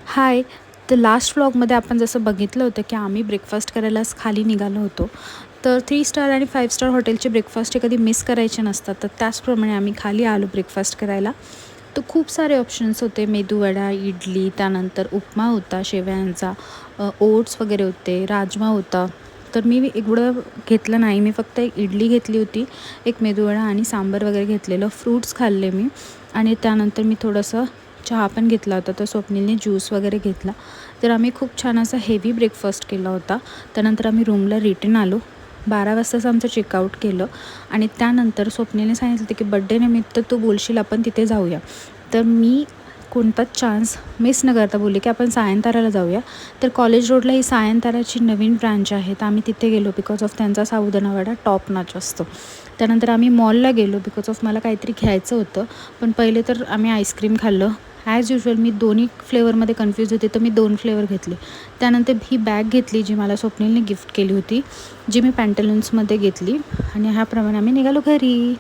हाय. तर लास्ट व्लॉगमध्ये आपण जसं बघितलं होतं की आम्ही ब्रेकफास्ट करायलाच खाली निघालो होतो. तर 3 स्टार आणि 5 स्टार हॉटेलचे ब्रेकफास्ट हे कधी मिस करायचे नसतात. तर त्याचप्रमाणे आम्ही खाली आलो ब्रेकफास्ट करायला. तर खूप सारे ऑप्शन्स होते. मेदूवडा, इडली, त्यानंतर उपमा होता शेवयांचा, ओट्स वगैरे होते, राजमा होता. तर मी एवढं घेतलं नाही. मी फक्त एक इडली घेतली होती, एक मेदूवडा आणि सांबार वगैरे घेतलेलं. फ्रूट्स खाल्ले मी आणि त्यानंतर मी थोडंसं चहा पण घेतला होता. तर स्वप्नीलने ज्यूस वगैरे घेतला. तर आम्ही खूप छान असा हेवी ब्रेकफास्ट केला होता. त्यानंतर आम्ही रूमला रिटर्न आलो. 12 वाजताच आमचं चेकआउट केलं आणि त्यानंतर स्वप्नीलने सांगितलं होतं की बड्डेनिमित्त तू बोलशील आपण तिथे जाऊया. तर मी कोणताच चान्स मिस न करता बोलले की आपण सायंताराला जाऊया. तर कॉलेज रोडला ही सायंताराची नवीन ब्रांच आहे. तर आम्ही तिथे गेलो बिकॉज ऑफ त्यांचा साबुदाणा वडा टॉप नॉच असतो. त्यानंतर आम्ही मॉलला गेलो बिकॉज ऑफ मला काहीतरी घ्यायचं होतं. पण पहिले तर आम्ही आईस्क्रीम खाल्लं. ॲज युजल मी दोन्ही फ्लेवरमध्ये कन्फ्यूज होते, तर मी 2 फ्लेवर घेतले. त्यानंतर ही बॅग घेतली जी मला स्वप्नीलने गिफ्ट केली होती, जी मी पॅन्टलून्समध्ये घेतली आणि ह्याप्रमाणे आम्ही निघालो घरी.